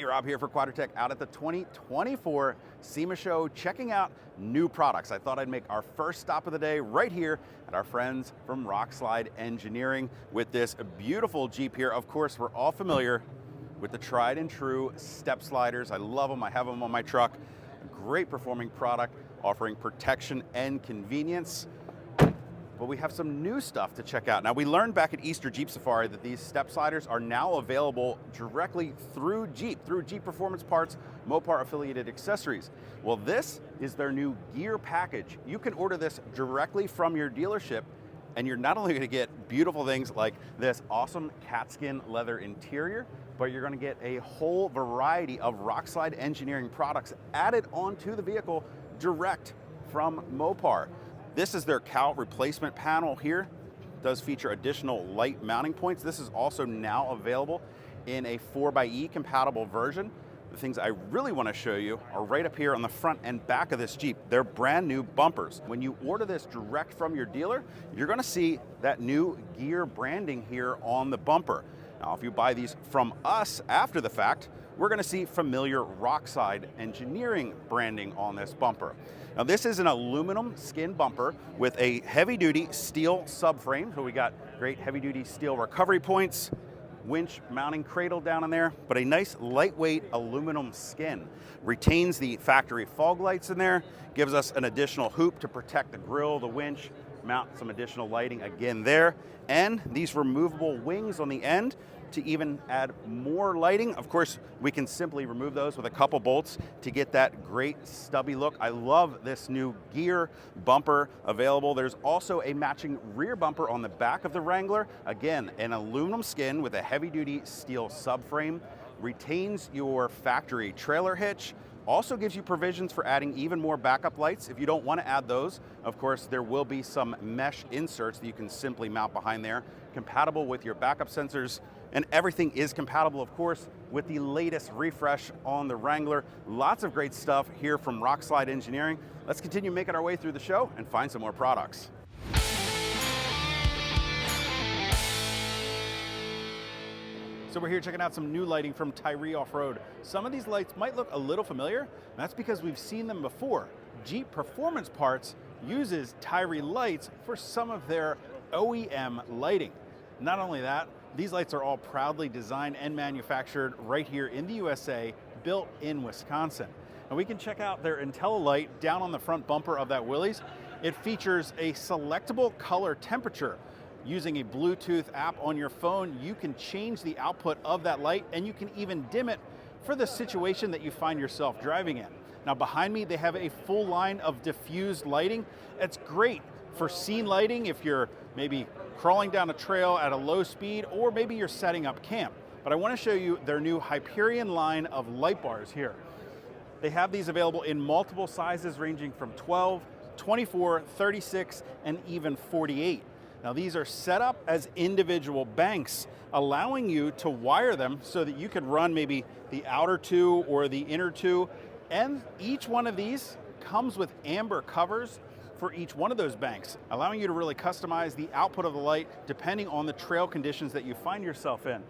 Hey, Rob here for Quadratec out at the 2024 SEMA Show, checking out new products. I thought I'd make our first stop of the day right here at our friends from Rockslide Engineering with this beautiful Jeep here. Of course, we're all familiar with the tried and true step sliders. I love them, I have them on my truck. A great performing product, offering protection and convenience. But we have some new stuff to check out. Now, we learned back at Easter Jeep Safari that these step sliders are now available directly through Jeep Performance Parts, Mopar affiliated accessories. Well, this is their new gear package. You can order this directly from your dealership, and you're not only gonna get beautiful things like this awesome catskin leather interior, but you're gonna get a whole variety of Rockslide Engineering products added onto the vehicle direct from Mopar. This is their cowl replacement panel here. It does feature additional light mounting points. This is also now available in a 4xe compatible version. The things I really want to show you are right up here on the front and back of this Jeep. They're brand new bumpers. When you order this direct from your dealer, you're going to see that new gear branding here on the bumper. Now, if you buy these from us after the fact, we're going to see familiar Rockslide Engineering branding on this bumper. Now, this is an aluminum skin bumper with a heavy-duty steel subframe. So we got great heavy-duty steel recovery points, winch mounting cradle down in there, but a nice lightweight aluminum skin. Retains the factory fog lights in there, gives us an additional hoop to protect the grille, the winch, mount some additional lighting again there, and these removable wings on the end to even add more lighting. Of course, we can simply remove those with a couple bolts to get that great stubby look. I love this new gear bumper available. There's also a matching rear bumper on the back of the Wrangler. Again, an aluminum skin with a heavy-duty steel subframe. Retains your factory trailer hitch. Also gives you provisions for adding even more backup lights. If you don't want to add those, of course, there will be some mesh inserts that you can simply mount behind there, compatible with your backup sensors, and everything is compatible, of course, with the latest refresh on the Wrangler. Lots of great stuff here from Rockslide Engineering. Let's continue making our way through the show and find some more products. So we're here checking out some new lighting from TYRI Off-Road. Some of these lights might look a little familiar, and that's because we've seen them before. Jeep Performance Parts uses TYRI lights for some of their OEM lighting. Not only that, these lights are all proudly designed and manufactured right here in the USA, built in Wisconsin. And we can check out their IntelliLight down on the front bumper of that Willys. It features a selectable color temperature. Using a Bluetooth app on your phone, you can change the output of that light, and you can even dim it for the situation that you find yourself driving in. Now, behind me, they have a full line of diffused lighting. It's great for scene lighting if you're maybe crawling down a trail at a low speed, or maybe you're setting up camp. But I want to show you their new Hyperion line of light bars here. They have these available in multiple sizes ranging from 12, 24, 36, and even 48. Now, these are set up as individual banks, allowing you to wire them so that you could run maybe the outer two or the inner two. And each one of these comes with amber covers for each one of those banks, allowing you to really customize the output of the light depending on the trail conditions that you find yourself in.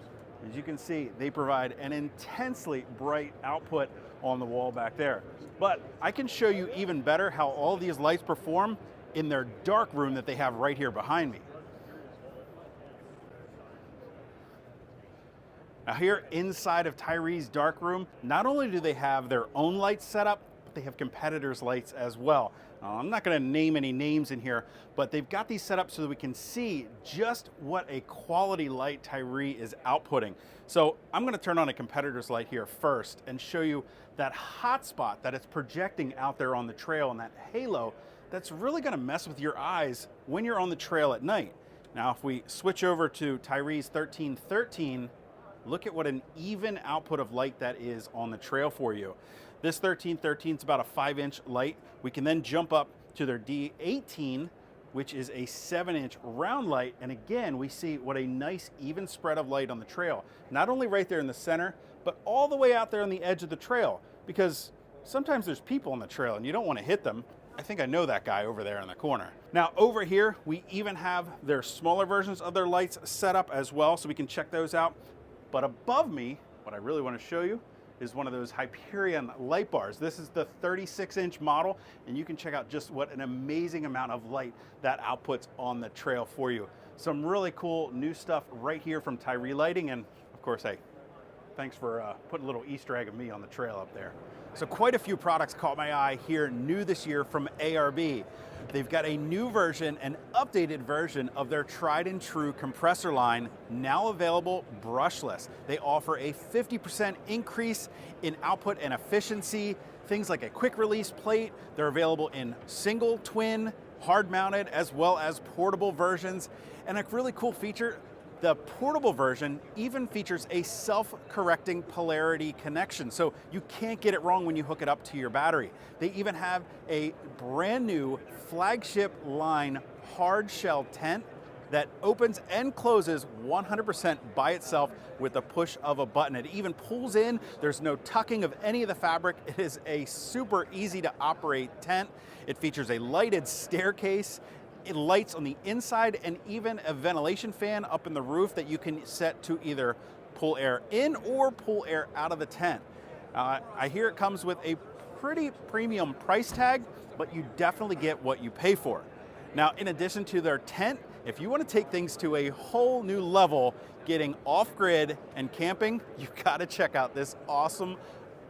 As you can see, they provide an intensely bright output on the wall back there. But I can show you even better how all these lights perform in their dark room that they have right here behind me. Now, here inside of TYRI's dark room, not only do they have their own lights set up, but they have competitors' lights as well. Now, I'm not going to name any names in here, but they've got these set up so that we can see just what a quality light TYRI is outputting. So I'm going to turn on a competitor's light here first and show you that hot spot that it's projecting out there on the trail, and that halo that's really going to mess with your eyes when you're on the trail at night. Now, if we switch over to TYRI's 1313, look at what an even output of light that is on the trail for you. This 1313 is about a 5-inch light. We can then jump up to their D18, which is a 7-inch round light. And again, we see what a nice even spread of light on the trail. Not only right there in the center, but all the way out there on the edge of the trail, because sometimes there's people on the trail and you don't want to hit them. I think I know that guy over there in the corner. Now, over here, we even have their smaller versions of their lights set up as well, so we can check those out. But above me, what I really want to show you is one of those Hyperion light bars. This is the 36-inch model, and you can check out just what an amazing amount of light that outputs on the trail for you. Some really cool new stuff right here from TYRI Lighting, and of course, hey, thanks for putting a little Easter egg of me on the trail up there. So quite a few products caught my eye here new this year from ARB. They've got a new version, an updated version of their tried and true compressor line, now available brushless. They offer a 50% increase in output and efficiency, things like a quick release plate. They're available in single, twin, hard mounted, as well as portable versions. And a really cool feature, the portable version even features a self-correcting polarity connection, so you can't get it wrong when you hook it up to your battery. They even have a brand new flagship line hard shell tent that opens and closes 100% by itself with the push of a button. It even pulls in, there's no tucking of any of the fabric. It is a super easy to operate tent. It features a lighted staircase, lights on the inside, and even a ventilation fan up in the roof that you can set to either pull air in or pull air out of the tent. I hear it comes with a pretty premium price tag, but you definitely get what you pay for. Now, in addition to their tent, if you want to take things to a whole new level, getting off-grid and camping, you've got to check out this awesome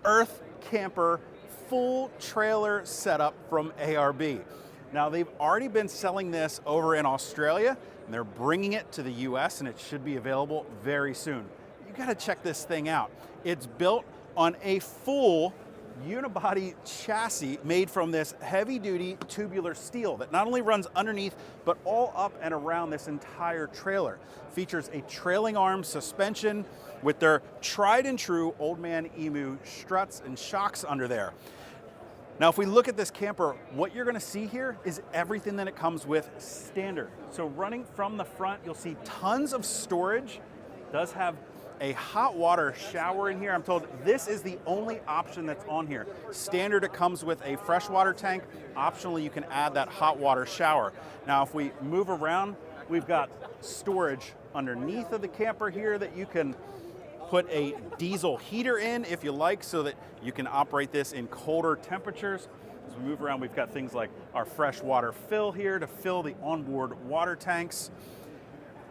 Earth Camper full trailer setup from ARB. Now, they've already been selling this over in Australia, and they're bringing it to the US, and it should be available very soon. You gotta check this thing out. It's built on a full unibody chassis made from this heavy-duty tubular steel that not only runs underneath, but all up and around this entire trailer. Features a trailing arm suspension with their tried and true Old Man Emu struts and shocks under there. Now, if we look at this camper, what you're gonna see here is everything that it comes with standard. So running from the front, you'll see tons of storage. It does have a hot water shower in here. I'm told this is the only option that's on here. Standard, it comes with a freshwater tank. Optionally, you can add that hot water shower. Now, if we move around, we've got storage underneath of the camper here that you can put a diesel heater in if you like, so that you can operate this in colder temperatures. As we move around, we've got things like our freshwater fill here to fill the onboard water tanks.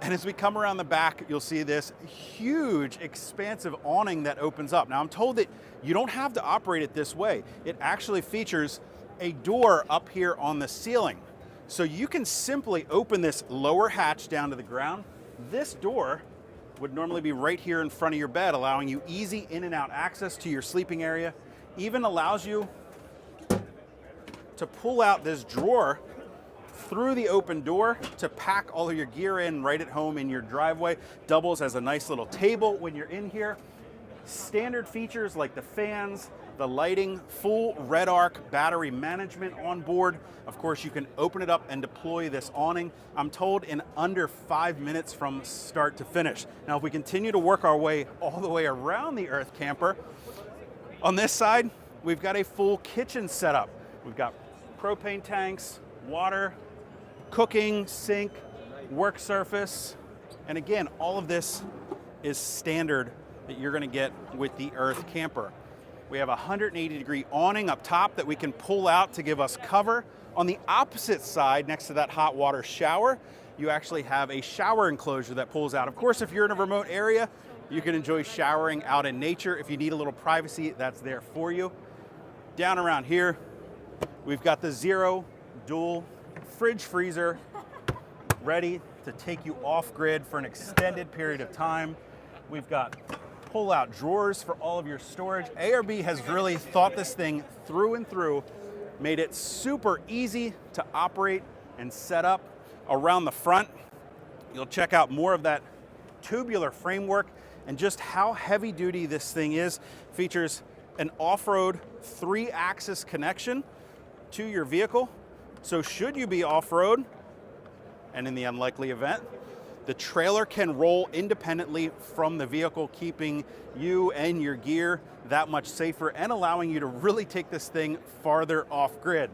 And as we come around the back, you'll see this huge, expansive awning that opens up. Now, I'm told that you don't have to operate it this way. It actually features a door up here on the ceiling. So you can simply open this lower hatch down to the ground. This door would normally be right here in front of your bed, allowing you easy in and out access to your sleeping area. Even allows you to pull out this drawer through the open door to pack all of your gear in right at home in your driveway. Doubles as a nice little table when you're in here. Standard features like the fans, the lighting, full red arc battery management on board. Of course, you can open it up and deploy this awning, I'm told, in under 5 minutes from start to finish. Now, if we continue to work our way all the way around the Earth Camper, on this side, we've got a full kitchen setup. We've got propane tanks, water, cooking, sink, work surface, and again, all of this is standard that you're gonna get with the Earth Camper. We have a 180-degree awning up top that we can pull out to give us cover. On the opposite side, next to that hot water shower, you actually have a shower enclosure that pulls out. Of course, if you're in a remote area, you can enjoy showering out in nature. If you need a little privacy, that's there for you. Down around here, we've got the Zero dual fridge freezer ready to take you off grid for an extended period of time. We've got pull-out drawers for all of your storage. ARB has really thought this thing through and through, made it super easy to operate and set up. Around the front, you'll check out more of that tubular framework and just how heavy duty this thing is. Features an off-road 3-axis connection to your vehicle. So should you be off-road, and in the unlikely event, the trailer can roll independently from the vehicle, keeping you and your gear that much safer and allowing you to really take this thing farther off grid.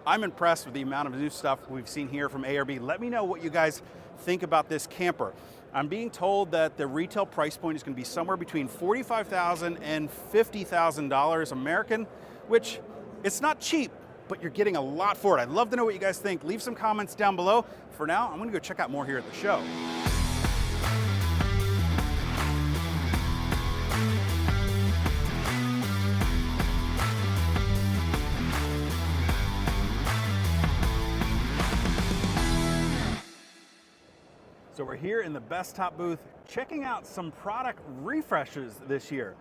I'm impressed with the amount of new stuff we've seen here from ARB. Let me know what you guys think about this camper. I'm being told that the retail price point is going to be somewhere between $45,000 and $50,000 American, which it's not cheap, but you're getting a lot for it. I'd love to know what you guys think. Leave some comments down below. For now, I'm going to go check out more here at the show. So we're here in the Bestop booth checking out some product refreshes this year.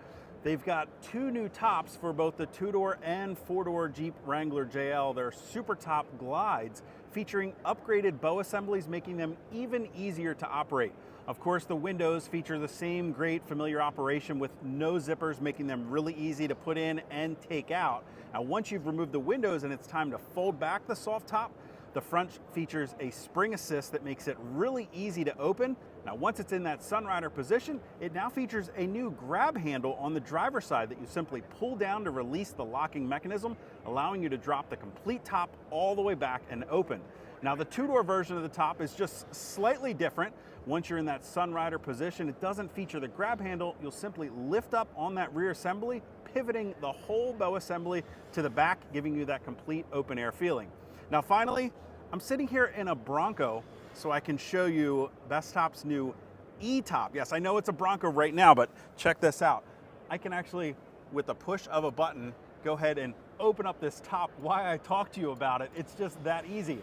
They've got 2 new tops for both the 2-door and 4-door Jeep Wrangler JL. They're Supertop glides featuring upgraded bow assemblies, making them even easier to operate. Of course, the windows feature the same great familiar operation with no zippers, making them really easy to put in and take out. Now, once you've removed the windows and it's time to fold back the soft top, the front features a spring assist that makes it really easy to open. Now, once it's in that Sunrider position, it now features a new grab handle on the driver's side that you simply pull down to release the locking mechanism, allowing you to drop the complete top all the way back and open. Now, the 2-door version of the top is just slightly different. Once you're in that Sunrider position, it doesn't feature the grab handle. You'll simply lift up on that rear assembly, pivoting the whole bow assembly to the back, giving you that complete open air feeling. Now finally, I'm sitting here in a Bronco so I can show you Bestop's new E-Top. Yes, I know it's a Bronco right now, but check this out. I can actually, with the push of a button, go ahead and open up this top. Why I talk to you about it, it's just that easy.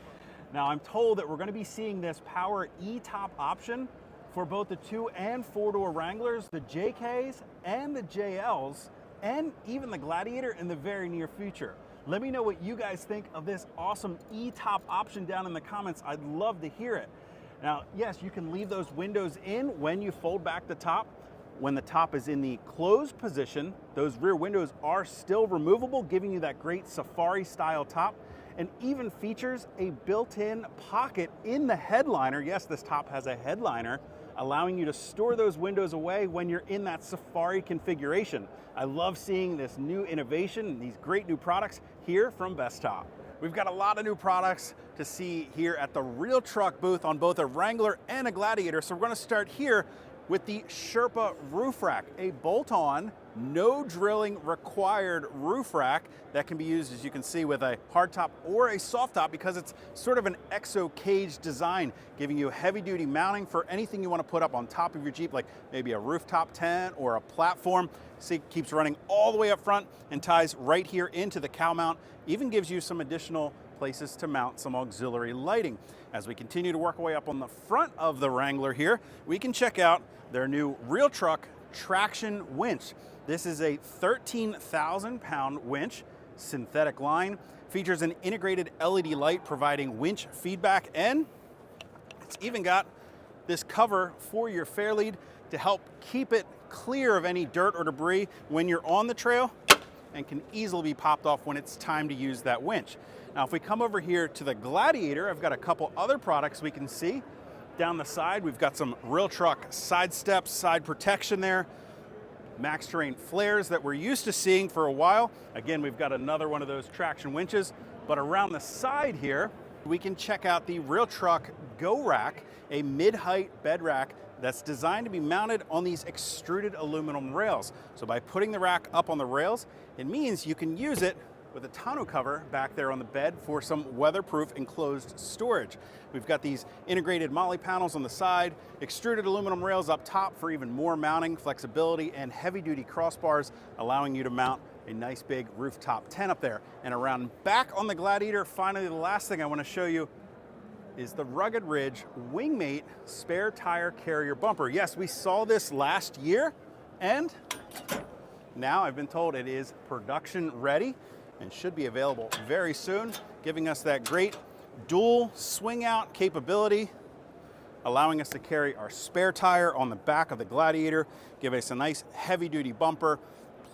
Now I'm told that we're going to be seeing this power E-Top option for both the 2- and 4-door Wranglers, the JKs and the JLs, and even the Gladiator in the very near future. Let me know what you guys think of this awesome E-Top option down in the comments. I'd love to hear it. Now, yes, you can leave those windows in when you fold back the top. When the top is in the closed position, those rear windows are still removable, giving you that great safari style top, and even features a built-in pocket in the headliner. Yes, this top has a headliner, allowing you to store those windows away when you're in that safari configuration. I love seeing this new innovation and these great new products here from Bestop. We've got a lot of new products to see here at the Real Truck booth on both a Wrangler and a Gladiator. So we're going to start here with the Sherpa roof rack, a bolt-on, no drilling required roof rack that can be used, as you can see, with a hard top or a soft top because it's sort of an exo cage design, giving you heavy duty mounting for anything you want to put up on top of your Jeep, like maybe a rooftop tent or a platform. See, it keeps running all the way up front and ties right here into the cow mount. Even gives you some additional places to mount some auxiliary lighting. As we continue to work our way up on the front of the Wrangler here, we can check out their new Real Truck traction winch. This is a 13,000-pound winch, synthetic line, features an integrated LED light providing winch feedback, and it's even got this cover for your fairlead to help keep it clear of any dirt or debris when you're on the trail, and can easily be popped off when it's time to use that winch. Now, if we come over here to the Gladiator, I've got a couple other products we can see. Down the side, we've got some Real Truck side steps, side protection there, max terrain flares that we're used to seeing for a while. Again, we've got another one of those traction winches, but around the side here, we can check out the Real Truck Go Rack, a mid-height bed rack that's designed to be mounted on these extruded aluminum rails. So by putting the rack up on the rails, it means you can use it with a tonneau cover back there on the bed for some weatherproof enclosed storage. We've got these integrated Molle panels on the side, extruded aluminum rails up top for even more mounting flexibility, and heavy-duty crossbars allowing you to mount a nice big rooftop tent up there. And around back on the Gladiator, finally the last thing I want to show you is the Rugged Ridge Wingmate spare tire carrier bumper. Yes, we saw this last year, and now I've been told it is production ready and should be available very soon, giving us that great dual swing out capability, allowing us to carry our spare tire on the back of the Gladiator, give us a nice heavy duty bumper,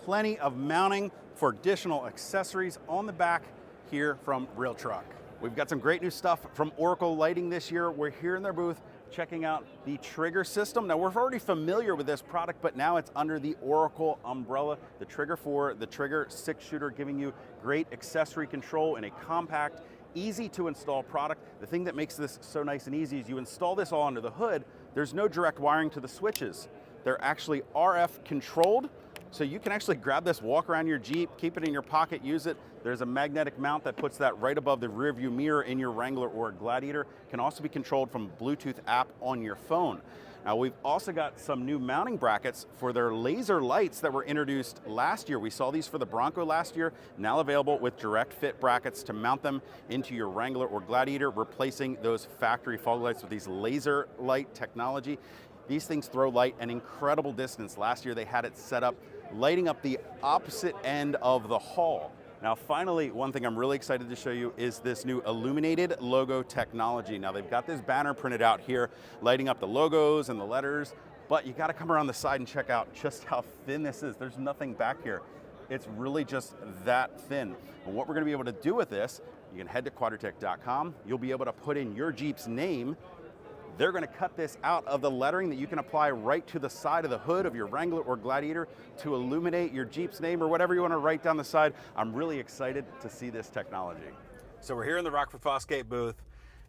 plenty of mounting for additional accessories on the back here from Real Truck. We've got some great new stuff from Oracle Lighting this year. We're here in their booth checking out the trigger system. Now, we're already familiar with this product, but now it's under the Oracle umbrella. The Trigger 4, the Trigger 6-shooter, giving you great accessory control in a compact, easy to install product. The thing that makes this so nice and easy is you install this all under the hood. There's no direct wiring to the switches. They're actually RF controlled, so you can actually grab this, walk around your Jeep, keep it in your pocket, use it. There's a magnetic mount that puts that right above the rear view mirror in your Wrangler or Gladiator. Can also be controlled from a Bluetooth app on your phone. Now we've also got some new mounting brackets for their laser lights that were introduced last year. We saw these for the Bronco last year, now available with direct fit brackets to mount them into your Wrangler or Gladiator, replacing those factory fog lights with these laser light technology. These things throw light an incredible distance. Last year they had it set up lighting up the opposite end of the hall. Now finally, one thing I'm really excited to show you is this new Illuminated logo technology. Now they've got this banner printed out here, lighting up the logos and the letters, but you gotta come around the side and check out just how thin this is. There's nothing back here. It's really just that thin. And what we're gonna be able to do with this, you can head to Quadratec.com, you'll be able to put in your Jeep's name. They're going to cut this out of the lettering that you can apply right to the side of the hood of your Wrangler or Gladiator to illuminate your Jeep's name or whatever you want to write down the side. I'm really excited to see this technology. So we're here in the Rockford Fosgate booth,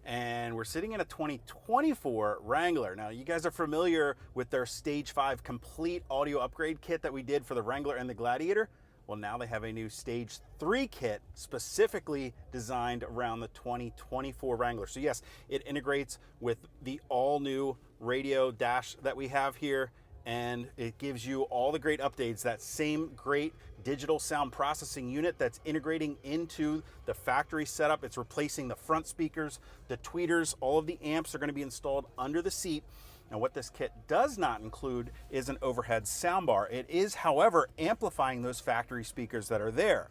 and we're sitting in a 2024 Wrangler. Now you guys are familiar with their Stage 5 complete audio upgrade kit that we did for the Wrangler and the Gladiator. Well, now they have a new Stage 3 kit specifically designed around the 2024 Wrangler. So yes, it integrates with the all-new radio dash that we have here, and it gives you all the great updates, that same great digital sound processing unit that's integrating into the factory setup. It's replacing the front speakers, the tweeters, all of the amps are going to be installed under the seat. Now what this kit does not include is an overhead soundbar. It is, however, amplifying those factory speakers that are there.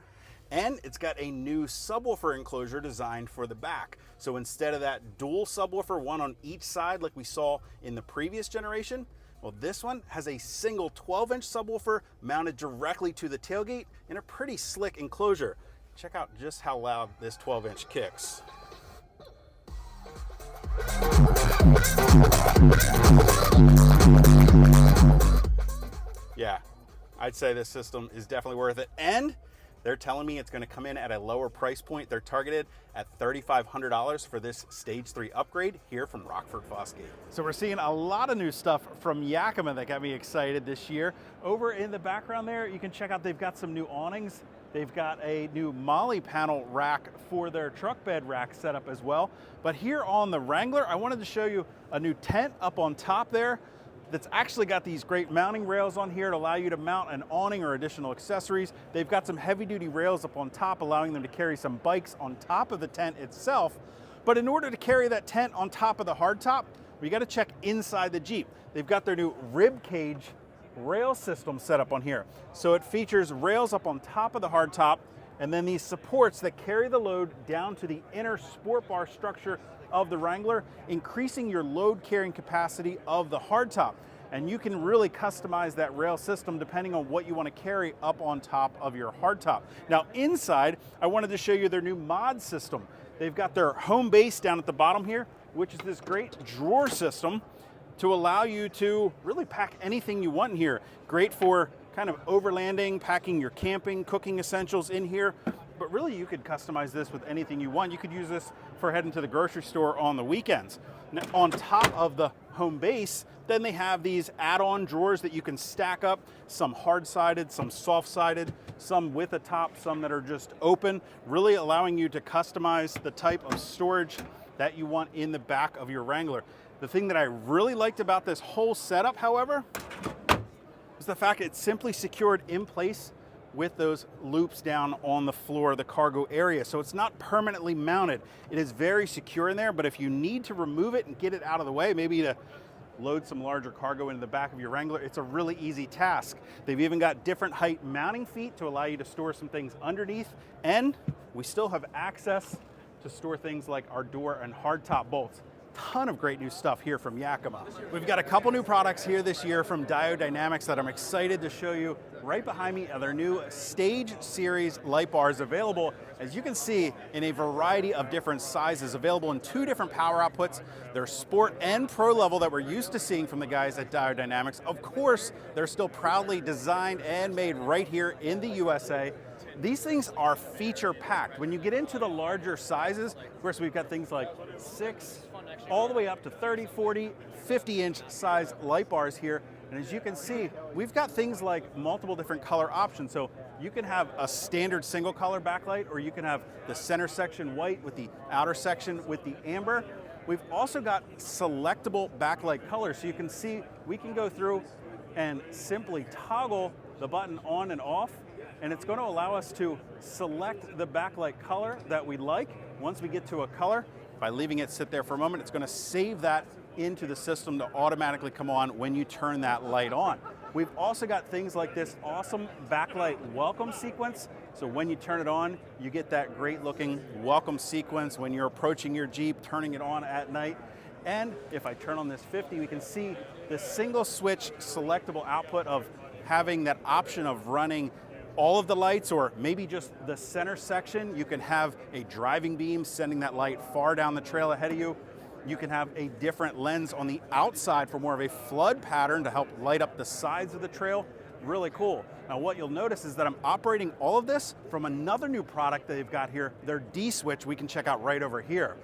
And it's got a new subwoofer enclosure designed for the back. So instead of that dual subwoofer, one on each side like we saw in the previous generation, well, this one has a single 12-inch subwoofer mounted directly to the tailgate in a pretty slick enclosure. Check out just how loud this 12-inch kicks. Yeah, I'd say this system is definitely worth it. And they're telling me it's going to come in at a lower price point. They're targeted at $3,500 for this Stage 3 upgrade here from Rockford Fosgate. So we're seeing a lot of new stuff from Yakima that got me excited this year. Over in the background there, you can check out they've got some new awnings. They've got a new Molle panel rack for their truck bed rack setup as well. But here on the Wrangler, I wanted to show you a new tent up on top there that's actually got these great mounting rails on here to allow you to mount an awning or additional accessories. They've got some heavy duty rails up on top, allowing them to carry some bikes on top of the tent itself. But in order to carry that tent on top of the hardtop, we got to check inside the Jeep. They've got their new rib cage rail system set up on here. So it features rails up on top of the hardtop, and then these supports that carry the load down to the inner sport bar structure of the Wrangler, increasing your load carrying capacity of the hardtop. And you can really customize that rail system depending on what you want to carry up on top of your hardtop. Now inside, I wanted to show you their new mod system. They've got their home base down at the bottom here, which is this great drawer system to allow you to really pack anything you want in here. Great for kind of overlanding, packing your camping, cooking essentials in here. But really you could customize this with anything you want. You could use this for heading to the grocery store on the weekends. Now on top of the home base, then they have these add-on drawers that you can stack up, some hard-sided, some soft-sided, some with a top, some that are just open, really allowing you to customize the type of storage that you want in the back of your Wrangler. The thing that I really liked about this whole setup, however, is the fact it's simply secured in place with those loops down on the floor of the cargo area. So it's not permanently mounted. It is very secure in there, but if you need to remove it and get it out of the way, maybe to load some larger cargo into the back of your Wrangler, it's a really easy task. They've even got different height mounting feet to allow you to store some things underneath, and we still have access to store things like our door and hardtop bolts. Ton of great new stuff here from Yakima. We've got a couple new products here this year from Diode Dynamics that I'm excited to show you. Right behind me are their new Stage Series light bars, available, as you can see, in a variety of different sizes, available in 2 different power outputs. They're sport and pro level that we're used to seeing from the guys at Diode Dynamics. Of course, they're still proudly designed and made right here in the USA. these things are feature packed. When you get into the larger sizes, of course we've got things like 6 all the way up to 30, 40, 50-inch size light bars here. And as you can see, we've got things like multiple different color options. So you can have a standard single color backlight, or you can have the center section white with the outer section with the amber. We've also got selectable backlight colors. So you can see we can go through and simply toggle the button on and off, and it's going to allow us to select the backlight color that we like. Once we get to a color, by leaving it sit there for a moment, it's going to save that into the system to automatically come on when you turn that light on. We've also got things like this awesome backlight welcome sequence. So when you turn it on, you get that great looking welcome sequence when you're approaching your Jeep, turning it on at night. And if I turn on this 50, we can see the single switch selectable output of having that option of running all of the lights, or maybe just the center section. You can have a driving beam sending that light far down the trail ahead of you. You can have a different lens on the outside for more of a flood pattern to help light up the sides of the trail. Really cool. Now what you'll notice is that I'm operating all of this from another new product that they've got here, their D-switch we can check out right over here.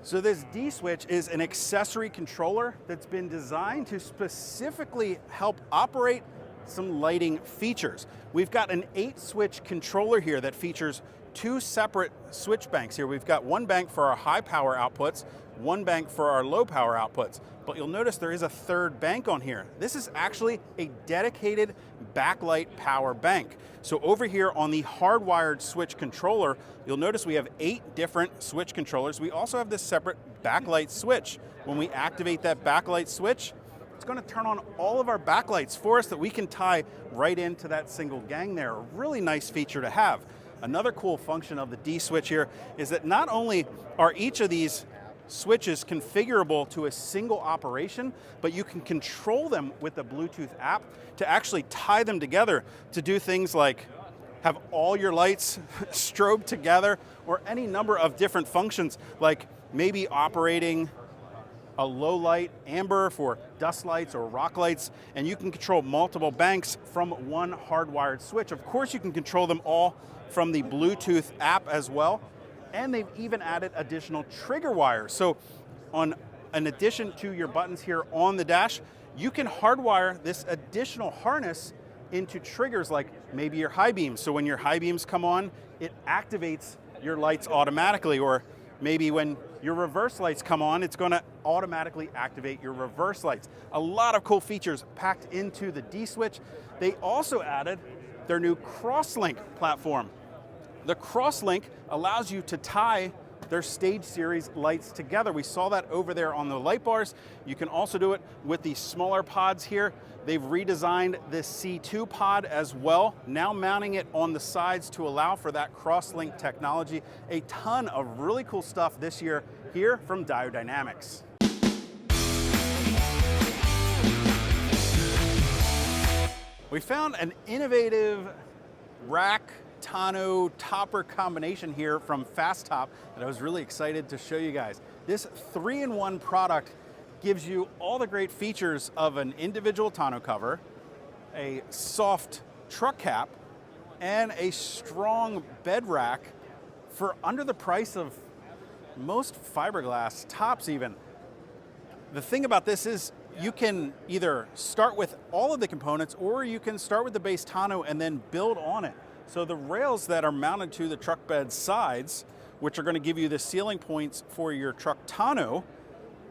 So this D-switch is an accessory controller that's been designed to specifically help operate some lighting features. We've got an 8-switch controller here that features 2 separate switch banks here. We've got one bank for our high power outputs, one bank for our low power outputs. But you'll notice there is a third bank on here. This is actually a dedicated backlight power bank. So over here on the hardwired switch controller, you'll notice we have 8 different switch controllers. We also have this separate backlight switch. When we activate that backlight switch, it's going to turn on all of our backlights for us that we can tie right into that single gang there. A really nice feature to have. Another cool function of the D-switch here is that not only are each of these switches configurable to a single operation, but you can control them with the Bluetooth app to actually tie them together to do things like have all your lights strobe together, or any number of different functions, like maybe operating a low light amber for dust lights or rock lights, and you can control multiple banks from one hardwired switch. Of course, you can control them all from the Bluetooth app as well, and they've even added additional trigger wires. So in addition to your buttons here on the dash, you can hardwire this additional harness into triggers like maybe your high beams. So when your high beams come on, it activates your lights automatically, or maybe when your reverse lights come on, it's going to automatically activate your reverse lights. A lot of cool features packed into the D-switch. They also added their new Crosslink platform. The Crosslink allows you to tie their Stage Series lights together. We saw that over there on the light bars. You can also do it with the smaller pods here. They've redesigned this C2 pod as well, now mounting it on the sides to allow for that Crosslink technology. A ton of really cool stuff this year here from Diode Dynamics. We found an innovative rack Tonneau topper combination here from FAS-TOP that I was really excited to show you guys. This 3-in-1 product gives you all the great features of an individual tonneau cover, a soft truck cap, and a strong bed rack for under the price of most fiberglass tops even. The thing about this is you can either start with all of the components, or you can start with the base tonneau and then build on it. So the rails that are mounted to the truck bed sides, which are going to give you the ceiling points for your truck tonneau,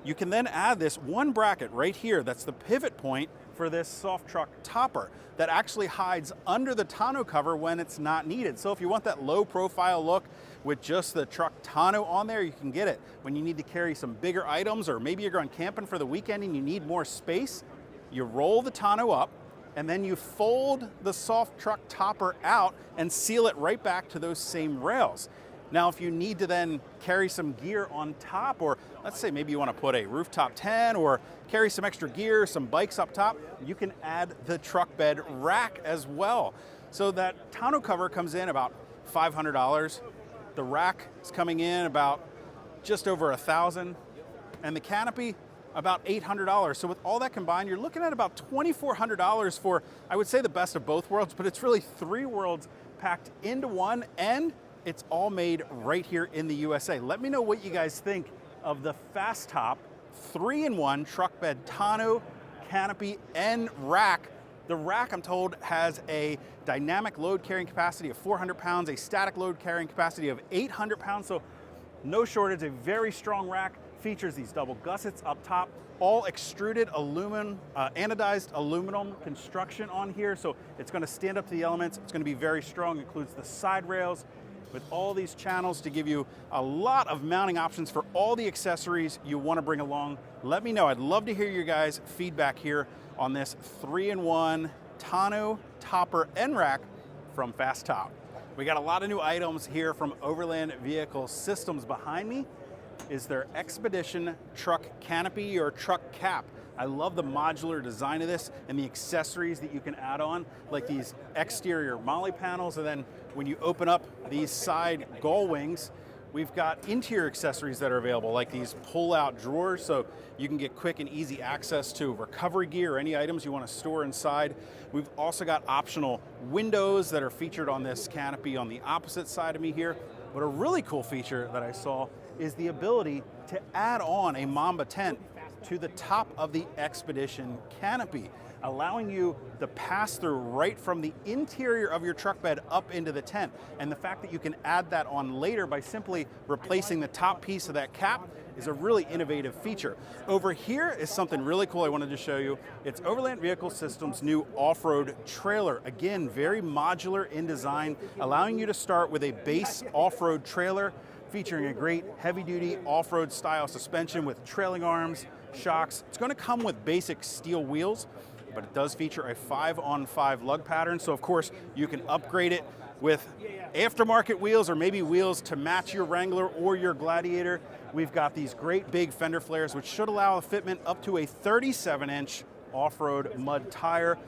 you can then add this one bracket right here that's the pivot point for this soft truck topper that actually hides under the tonneau cover when it's not needed. So if you want that low profile look with just the truck tonneau on there, you can get it. When you need to carry some bigger items, or maybe you're going camping for the weekend and you need more space, you roll the tonneau up, and then you fold the soft truck topper out and seal it right back to those same rails. Now, if you need to then carry some gear on top, or let's say maybe you want to put a rooftop tent or carry some extra gear, some bikes up top, you can add the truck bed rack as well. So that tonneau cover comes in about $500. The rack is coming in about just over $1,000, and the canopy about $800. So with all that combined, you're looking at about $2,400 for, I would say, the best of both worlds, but it's really 3 worlds packed into one, and it's all made right here in the USA. Let me know what you guys think of the FAS-TOP 3-in-1 truck bed tonneau, canopy, and rack. The rack, I'm told, has a dynamic load carrying capacity of 400 pounds, a static load carrying capacity of 800 pounds, so no shortage. A very strong rack. Features these double gussets up top, all extruded aluminum, anodized aluminum construction on here, so it's going to stand up to the elements. It's going to be very strong. Includes the side rails with all these channels to give you a lot of mounting options for all the accessories you want to bring along. Let me know. I'd love to hear your guys' feedback here on this 3-in-1 tonneau, topper, and rack from FAS-TOP. We got a lot of new items here from Overland Vehicle Systems. Behind me is their Expedition truck canopy or truck cap. I love the modular design of this and the accessories that you can add on, like these exterior Molle panels, and then when you open up these side gull wings, we've got interior accessories that are available, like these pull-out drawers, so you can get quick and easy access to recovery gear or any items you want to store inside. We've also got optional windows that are featured on this canopy on the opposite side of me here. But a really cool feature that I saw is the ability to add on a Mamba tent to the top of the Expedition canopy, allowing you to pass through right from the interior of your truck bed up into the tent. And the fact that you can add that on later by simply replacing the top piece of that cap is a really innovative feature. Over here is something really cool I wanted to show you. It's Overland Vehicle Systems' new off-road trailer. Again, very modular in design, allowing you to start with a base off-road trailer featuring a great heavy-duty off-road style suspension with trailing arms, shocks. It's going to come with basic steel wheels, but it does feature a 5-on-5 lug pattern, so of course you can upgrade it with aftermarket wheels or maybe wheels to match your Wrangler or your Gladiator. We've got these great big fender flares which should allow a fitment up to a 37-inch off-road mud tire.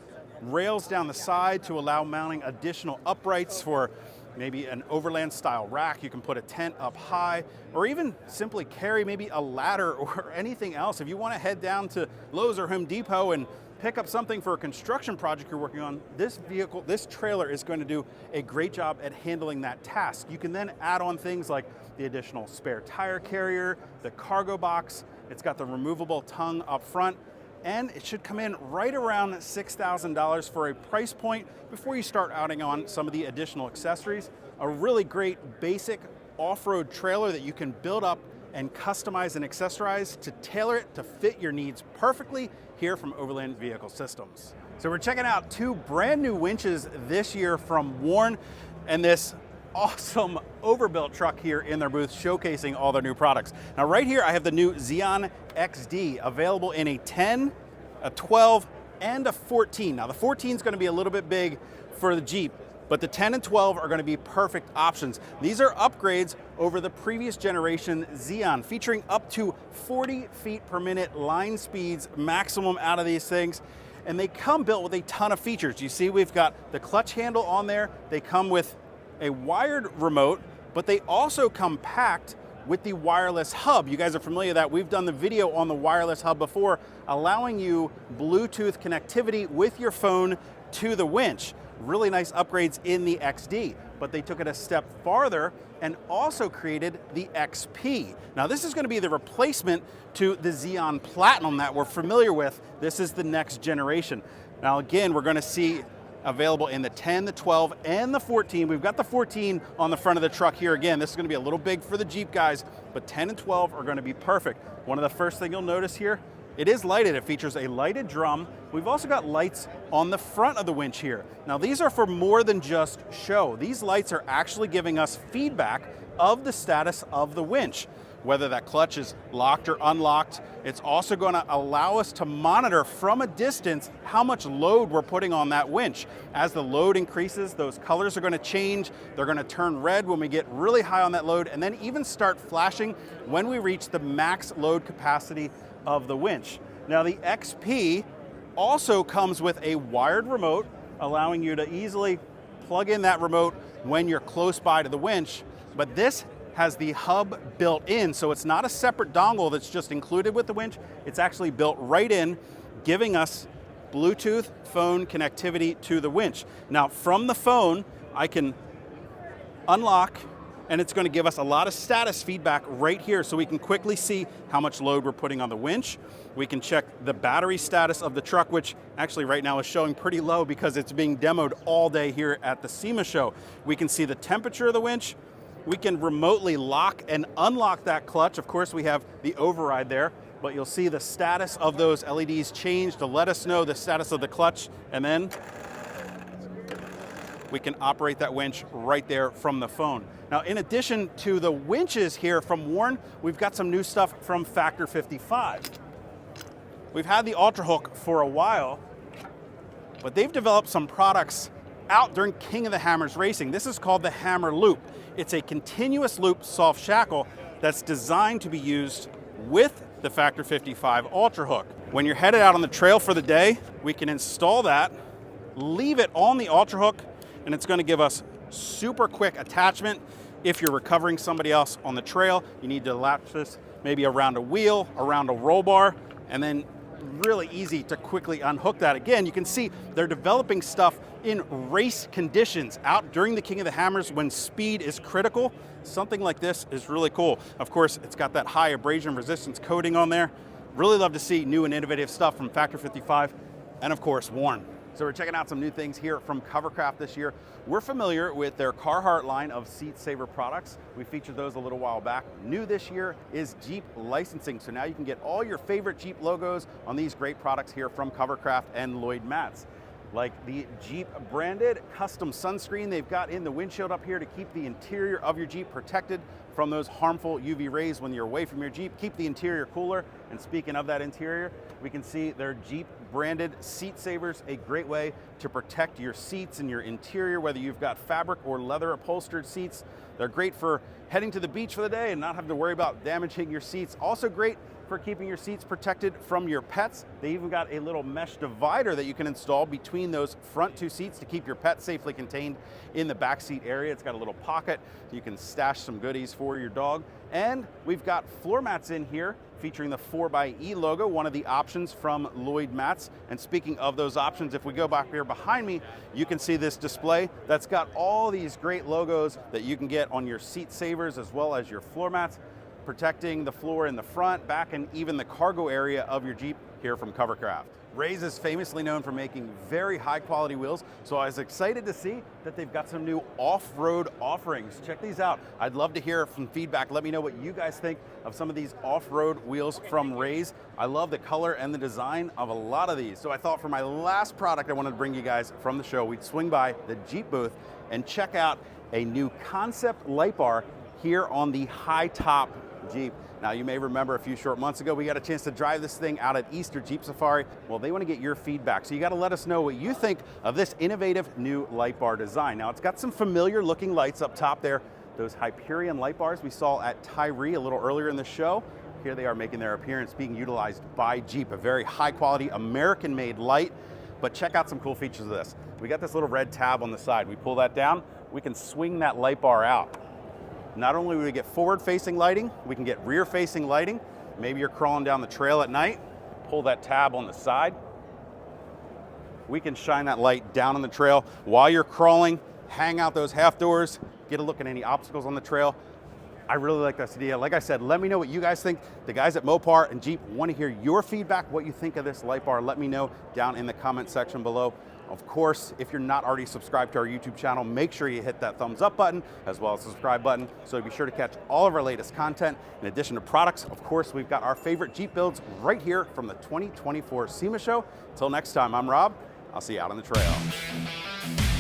Rails down the side to allow mounting additional uprights for maybe an Overland style rack. You can put a tent up high, or even simply carry maybe a ladder or anything else. If you want to head down to Lowe's or Home Depot and pick up something for a construction project you're working on, this vehicle, this trailer is going to do a great job at handling that task. You can then add on things like the additional spare tire carrier, the cargo box. It's got the removable tongue up front, and it should come in right around $6,000 for a price point before you start adding on some of the additional accessories. A really great basic off-road trailer that you can build up and customize and accessorize to tailor it to fit your needs perfectly here from Overland Vehicle Systems. So we're checking out two brand new winches this year from Warn, and this awesome overbuilt truck here in their booth showcasing all their new products. Now right here I have the new ZEON XD available in a 10, a 12, and a 14. Now the 14 is going to be a little bit big for the Jeep, but the 10 and 12 are going to be perfect options. These are upgrades over the previous generation ZEON, featuring up to 40 feet per minute line speeds maximum out of these things. And they come built with a ton of features. You see we've got the clutch handle on there. They come with a wired remote, but they also come packed with the wireless hub. You guys are familiar with that. We've done the video on the wireless hub before, allowing you Bluetooth connectivity with your phone to the winch. Really nice upgrades in the XD, but they took it a step farther and also created the XP. Now this is going to be the replacement to the ZEON Platinum that we're familiar with. This is the next generation. Now again, we're going to see available in the 10, the 12, and the 14. We've got the 14 on the front of the truck here. Again, this is going to be a little big for the Jeep guys, but 10 and 12 are going to be perfect. One of the first things you'll notice here, it is lighted. It features a lighted drum. We've also got lights on the front of the winch here. Now these are for more than just show. These lights are actually giving us feedback of the status of the winch, whether that clutch is locked or unlocked. It's also going to allow us to monitor from a distance how much load we're putting on that winch. As the load increases, those colors are going to change. They're going to turn red when we get really high on that load, and then even start flashing when we reach the max load capacity of the winch. Now the XP also comes with a wired remote, allowing you to easily plug in that remote when you're close by to the winch, but this has the hub built in, so it's not a separate dongle that's just included with the winch. It's actually built right in, giving us Bluetooth phone connectivity to the winch. Now from the phone, I can unlock, and it's going to give us a lot of status feedback right here, so we can quickly see how much load we're putting on the winch. We can check the battery status of the truck, which actually right now is showing pretty low because it's being demoed all day here at the SEMA Show. We can see the temperature of the winch. We can remotely lock and unlock that clutch. Of course, we have the override there, but you'll see the status of those LEDs change to let us know the status of the clutch, and then we can operate that winch right there from the phone. Now, in addition to the winches here from Warn, we've got some new stuff from Factor 55. We've had the Ultra Hook for a while, but they've developed some products out during King of the Hammers racing. This is called the Hammer Loop. It's a continuous loop soft shackle that's designed to be used with the Factor 55 Ultra Hook. When you're headed out on the trail for the day, we can install that, leave it on the Ultra Hook, and it's going to give us super quick attachment. If you're recovering somebody else on the trail, you need to latch this maybe around a wheel, around a roll bar, and then really easy to quickly unhook that. Again, you can see they're developing stuff in race conditions out during the King of the Hammers when speed is critical. Something like this is really cool. Of course, it's got that high abrasion resistance coating on there. Really love to see new and innovative stuff from Factor 55 and of course Warn. So we're checking out some new things here from Covercraft this year. We're familiar with their Carhartt line of seat saver products. We featured those a little while back. New this year is Jeep licensing. So now you can get all your favorite Jeep logos on these great products here from Covercraft and Lloyd Mats. Like the Jeep branded custom sunscreen they've got in the windshield up here to keep the interior of your Jeep protected from those harmful UV rays when you're away from your Jeep. Keep the interior cooler. And speaking of that interior, we can see their Jeep branded seat savers, a great way to protect your seats and your interior, whether you've got fabric or leather upholstered seats. They're great for heading to the beach for the day and not having to worry about damaging your seats. Also great for keeping your seats protected from your pets. They even got a little mesh divider that you can install between those front two seats to keep your pet safely contained in the back seat area. It's got a little pocket so you can stash some goodies for your dog. And we've got floor mats in here featuring the 4xe logo, one of the options from Lloyd Mats. And speaking of those options, if we go back here behind me, you can see this display that's got all these great logos that you can get on your seat savers as well as your floor mats, protecting the floor in the front, back, and even the cargo area of your Jeep here from Covercraft. Rays is famously known for making very high quality wheels, so I was excited to see that they've got some new off-road offerings. Check these out. I'd love to hear some feedback. Let me know what you guys think of some of these off-road wheels from Rays. I love the color and the design of a lot of these. So I thought for my last product I wanted to bring you guys from the show, we'd swing by the Jeep booth and check out a new concept light bar here on the high-top Jeep. Now, you may remember a few short months ago, we got a chance to drive this thing out at Easter Jeep Safari. Well, they want to get your feedback, so you got to let us know what you think of this innovative new light bar design. Now, it's got some familiar looking lights up top there, those Hyperion light bars we saw at TYRI a little earlier in the show. Here they are making their appearance, being utilized by Jeep, a very high quality American-made light. But check out some cool features of this. We got this little red tab on the side. We pull that down, we can swing that light bar out. Not only do we get forward-facing lighting, we can get rear-facing lighting. Maybe you're crawling down the trail at night, pull that tab on the side. We can shine that light down on the trail while you're crawling, hang out those half doors, get a look at any obstacles on the trail. I really like this idea. Like I said, let me know what you guys think. The guys at Mopar and Jeep want to hear your feedback, what you think of this light bar. Let me know down in the comment section below. Of course, if you're not already subscribed to our YouTube channel, make sure you hit that thumbs up button as well as the subscribe button so be sure to catch all of our latest content. In addition to products, of course, we've got our favorite Jeep builds right here from the 2024 SEMA Show. Until next time, I'm Rob. I'll see you out on the trail.